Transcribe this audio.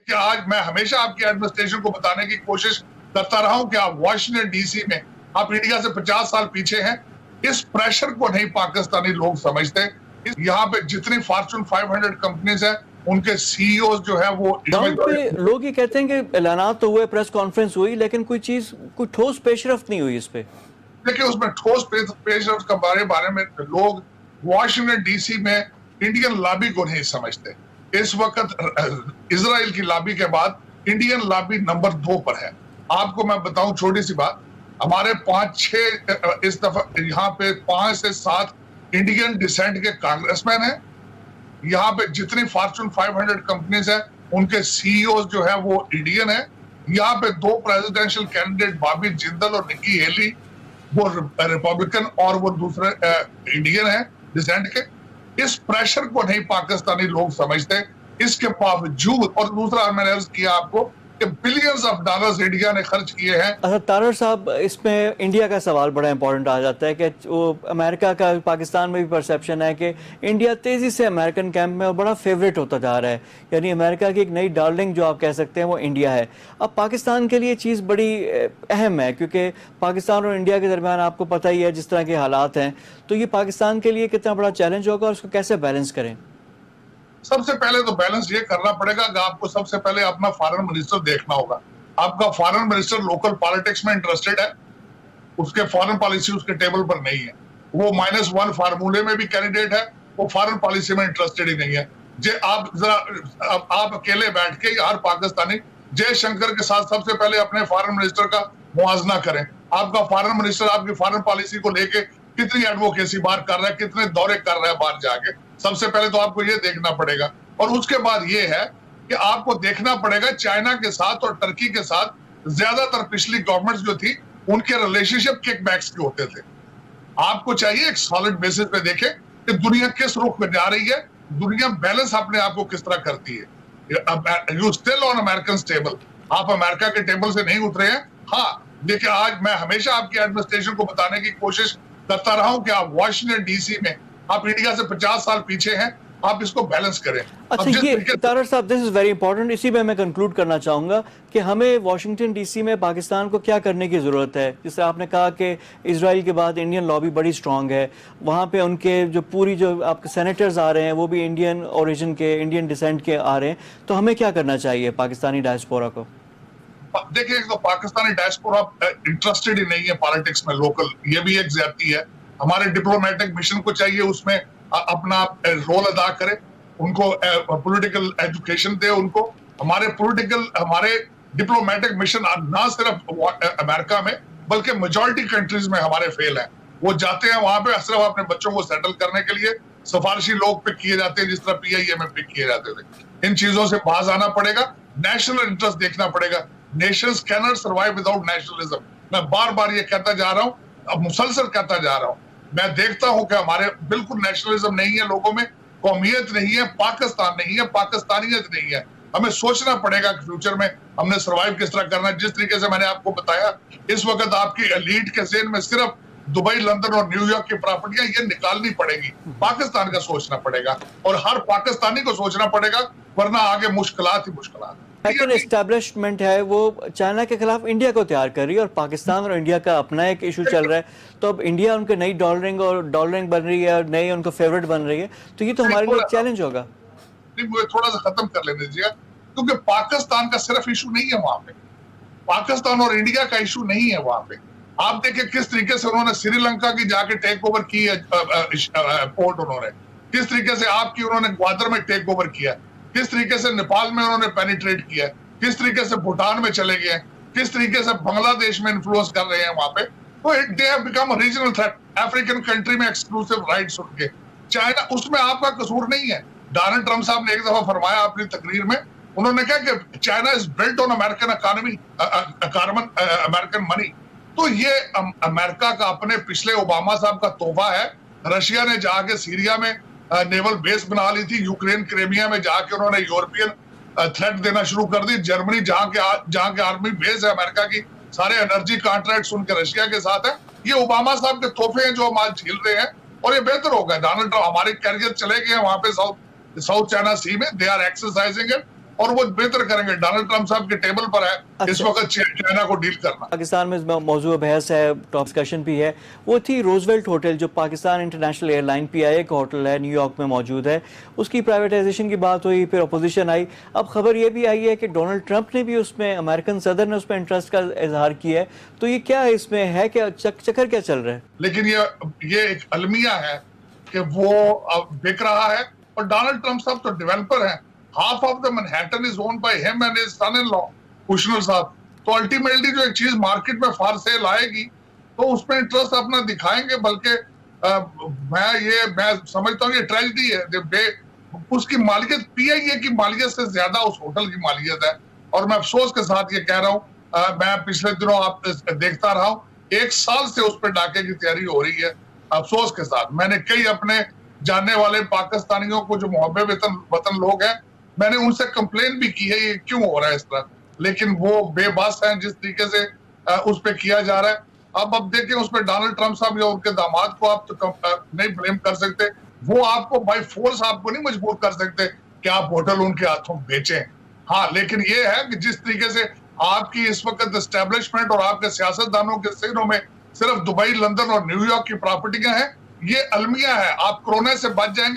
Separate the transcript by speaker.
Speaker 1: कि आज मैं हमेशा आपकी एडमिनिस्ट्रेशन को बताने की कोशिश करता रहा हूं कि आप वॉशिंगटन डीसी में आप इंडिया से 50 साल पीछे हैं। इस प्रेशर को नहीं पाकिस्तानी लोग समझते। यहाँ पे जितनी फॉर्च्यून 500 कंपनीज है उनके सीईओ जो है वो
Speaker 2: ग्राउंड पे लोग ये कहते हैं कि ऐलानात तो हुए, प्रेस कॉन्फ्रेंस हुई, लेकिन कोई ठोस पेशरफ्त नहीं हुई इस पे।
Speaker 1: देखिए उसमें ठोस पेशरफ्त के बारे में लोग वॉशिंगटन डीसी में इंडियन लॉबी को नहीं समझते। इस वक्त इजराइल की लॉबी के बाद इंडियन लॉबी नंबर 2 पर है। आपको मैं बताऊं छोटी सी बात, हमारे 5-6 इस दफा यहाँ पे 5 से 7 इंडियन डिसेंट के कांग्रेसमैन हैं। यहाँ पे जितनी फॉर्च्यून 500 कंपनीज है उनके सीईओ जो है वो इंडियन है। यहाँ पे 2 प्रेसिडेंशियल कैंडिडेट बॉबी जिंदल और निकी हेली वो रिपब्लिकन और वो दूसरे इंडियन है डिसेंट के। इस प्रेशर को नहीं पाकिस्तानी लोग समझते। इसके बावजूद, और दूसरा मैंने अर्ज किया आपको कि बिलियंस ऑफ डॉलर्स इंडिया ने खर्च किए हैं।
Speaker 2: अच्छा तारड़ साहब, इसमें इंडिया का सवाल बड़ा इंपॉर्टेंट आ जाता है कि वो अमेरिका का पाकिस्तान में भी परसेप्शन है कि इंडिया तेज़ी से अमेरिकन कैंप में और बड़ा फेवरेट होता जा रहा है, यानी अमेरिका की एक नई डार्लिंग जो आप कह सकते हैं वो इंडिया है। अब पाकिस्तान के लिए चीज़ बड़ी अहम है क्योंकि पाकिस्तान और इंडिया के दरमियान आपको पता ही है जिस तरह के हालात हैं, तो ये पाकिस्तान के लिए कितना बड़ा चैलेंज होगा और उसको कैसे बैलेंस करें?
Speaker 1: सबसे पहले तो बैलेंस ये करना पड़ेगा कि आपको सबसे पहले अपना फॉरेन मिनिस्टर देखना होगा। आपका फॉरेन मिनिस्टर लोकल पॉलिटिक्स में इंटरेस्टेड है, उसके फॉरेन पॉलिसी उसके टेबल पर नहीं है। वो -1 फार्मूले में भी कैंडिडेट है, वो फॉरेन पॉलिसी में इंटरेस्टेड ही नहीं है। आप जरा आप अकेले बैठ के हर पाकिस्तानी जयशंकर के साथ सबसे पहले अपने फॉरेन मिनिस्टर का मुआवजा करें। आपका फॉरेन मिनिस्टर आपकी फॉरेन पॉलिसी को लेके कितनी एडवोकेसी बाहर कर रहा है, कितने दौरे कर रहा है बाहर जाके, सबसे पहले तो आपको ये देखना पड़ेगा। और उसके बाद ये है कि आपको देखना पड़ेगा चाइना के साथ और टर्की के साथ ज्यादातर पिछली गवर्नमेंट्स जो थी उनके रिलेशनशिप किकबैक्स के होते थे। आपको चाहिए एक सॉलिड बेसिस पे देखें कि दुनिया किस रुख में जा रही है, दुनिया बैलेंस अपने आप को किस तरह करती है। You still on American table, आप अमेरिका के टेबल से नहीं उतरे हैं। हाँ देखिए, आज मैं हमेशा आपकी एडमिनिस्ट्रेशन को बताने की कोशिश करता रहा हूं कि आप वॉशिंगटन डीसी में आप इंडिया से 50 साल पीछे हैं, आप इसको बैलेंस करें।
Speaker 2: अच्छा ये तारड़ साहब, दिस इज वेरी इंपॉर्टेंट, इसी में मैं कंक्लूड करना चाहूंगा कि हमें वॉशिंगटन डीसी में पाकिस्तान को क्या करने की ज़रूरत है। जैसे आपने कहा कि इजराइल के बाद इंडियन लॉबी बड़ी स्ट्रांग है, वहाँ पे उनके जो आपके सेनेटर्स आ रहे हैं वो भी इंडियन ओरिजिन के, इंडियन डिसेंट के आ रहे हैं, तो हमें क्या करना चाहिए पाकिस्तानी डायस्पोरा को?
Speaker 1: देखिए, तो पाकिस्तानी डायस्पोरा इंटरेस्टेड ही नहीं है पॉलिटिक्स में लोकल, ये भी एक ज्यादती है। हमारे डिप्लोमेटिक मिशन को चाहिए उसमें अपना रोल अदा करे, उनको पॉलिटिकल एजुकेशन दे उनको। हमारे डिप्लोमेटिक मिशन ना सिर्फ अमेरिका में बल्कि मेजॉरिटी कंट्रीज में हमारे फेल हैं। वो जाते हैं वहां पे सिर्फ अपने बच्चों को सेटल करने के लिए, सिफारशी लोग पिक किए जाते हैं जिस तरह PIA में पिक किए जाते थे। इन चीजों से बाज आना पड़ेगा, नेशनल इंटरेस्ट देखना पड़ेगा। Nations can not survive without nationalism. मैं बार बार ये कहता जा रहा हूँ, अब मुसलसल कहता जा रहा हूँ। मैं देखता हूं कि हमारे बिल्कुल नेशनलिज्म नहीं है लोगों में, कौमियत नहीं है, पाकिस्तान नहीं है, पाकिस्तानियत नहीं है। हमें सोचना पड़ेगा कि फ्यूचर में हमने सर्वाइव किस तरह करना है। जिस तरीके से मैंने आपको बताया, इस वक्त आपकी एलीट के ज़हन में सिर्फ दुबई, लंदन और न्यूयॉर्क की प्रॉपर्टियां ये निकालनी पड़ेगी। पाकिस्तान का सोचना पड़ेगा और हर पाकिस्तानी को सोचना पड़ेगा, वरना आगे मुश्किलात ही मुश्किलात।
Speaker 2: अमेरिकन एस्टैब्लिशमेंट है वो चाइना के खिलाफ इंडिया को तैयार कर रही है और पाकिस्तान और इंडिया का अपना एक इशू चल रहा है, तो अब इंडिया उनके नई डॉलरिंग बन रही है और नई उनको फेवरेट बन रही है, तो ये तो हमारे लिए एक चैलेंज होगा।
Speaker 1: मुझे थोड़ा सा खत्म कर लेने दीजिए, क्योंकि पाकिस्तान का सिर्फ इशू नहीं है वहां पे, पाकिस्तान और इंडिया का इशू नहीं है वहां पे। आप देखिए किस तरीके से उन्होंने श्रीलंका की जाके टेक ओवर की है पोर्ट, उन्होंने किस तरीके से आपकी उन्होंने ग्वादर में टेक ओवर किया, किस तरीके से नेपाल में उन्होंने पेनिट्रेट किया, किस तरीके से भूटान में चले गए, किस तरीके से बांग्लादेश में इन्फ्लुएंस कर रहे हैं वहां पे। तो they have become a regional threat, African country में एक्सक्लूसिव राइट्स उनके। चाइना, उसमें आपका कसूर नहीं है। डोनाल्ड ट्रंप साहब ने एक दफा फरमाया अपनी तकरीर में, उन्होंने कहा कि China is built on American economy, American money. तो ये अमेरिका का अपने पिछले ओबामा साहब का तोहफा है। रशिया ने जाके सीरिया में नेवल बेस बना ली थी, यूक्रेन क्रीमिया में जाके उन्होंने यूरोपियन थ्रेट देना शुरू कर दी। जर्मनी जहां के आर्मी बेस है अमेरिका की, सारे एनर्जी कॉन्ट्रैक्ट्स उनके रशिया के साथ है। ये ओबामा साहब के तोहफे हैं जो हम आज झील रहे हैं, और ये बेहतर होगा। डोनाल्ड ट्रंप, हमारे कैरियर चले गए हैं वहां पे साउथ चाइना सी में, दे आर एक्सरसाइजिंग इट। और वो बेहतर करेंगे। डोनाल्ड ट्रंप साहब के टेबल पर है इस वक्त चाइना को डील करना।
Speaker 2: पाकिस्तान में मौजूद बहस है, टॉप डिस्कशन भी है, वो थी रोजवेल्ट होटल जो पाकिस्तान इंटरनेशनल एयरलाइन PIA का होटल है, न्यूयॉर्क में मौजूद है, उसकी प्राइवेटाइजेशन की बात हुई, फिर अपोजिशन आई। अब खबर ये भी आई है कि डोनाल्ड ट्रंप ने भी उसमें, अमेरिकन सदर ने उसमें इंटरेस्ट का इजहार किया है। तो ये क्या है, इसमें है क्या, चक्कर क्या चल रहा है?
Speaker 1: लेकिन ये एक अलमिया है कि वो अब बिक रहा है, और डोनाल्ड ट्रंप साहब तो डेवलपर हैं। Half of the Manhattan is owned by him and his son in law Kushner साहब। तो अल्टीमेटली जो एक चीज मार्केट में फॉर सेल आएगी तो उसमें इंटरेस्ट अपना दिखाएंगे। बल्कि मैं समझता हूँ ये ट्रेजेडी है। उसकी मालियत PIA की मालियत से ज्यादा उस होटल की मालियत है। और मैं अफसोस के साथ ये कह रहा हूँ, मैं पिछले दिनों आप देखता रहा हूँ, 1 साल से उस पर डाके की तैयारी हो रही है। अफसोस के साथ मैंने कई अपने जानने वाले पाकिस्तानियों को जो मुहब्बे वतन लोग हैं, मैंने उनसे कंप्लेन भी की है ये क्यों हो रहा है इस तरह, लेकिन वो बेबस हैं जिस तरीके से उस पर किया जा रहा है। अब देखें उस पर डोनाल्ड ट्रंप साहब या उनके दामाद को आप तो नहीं ब्लेम कर सकते। वो आपको बाय फोर्स आपको नहीं मजबूर कर सकते कि आप होटल उनके हाथों बेचें। हाँ, लेकिन ये है कि जिस तरीके से आपकी इस वक्त एस्टेब्लिशमेंट और आपके सियासतदानों के सिरों में सिर्फ दुबई, लंदन और न्यूयॉर्क की प्रॉपर्टियां हैं, ये अलमिया है। आप कोरोना से बच जाएंगे।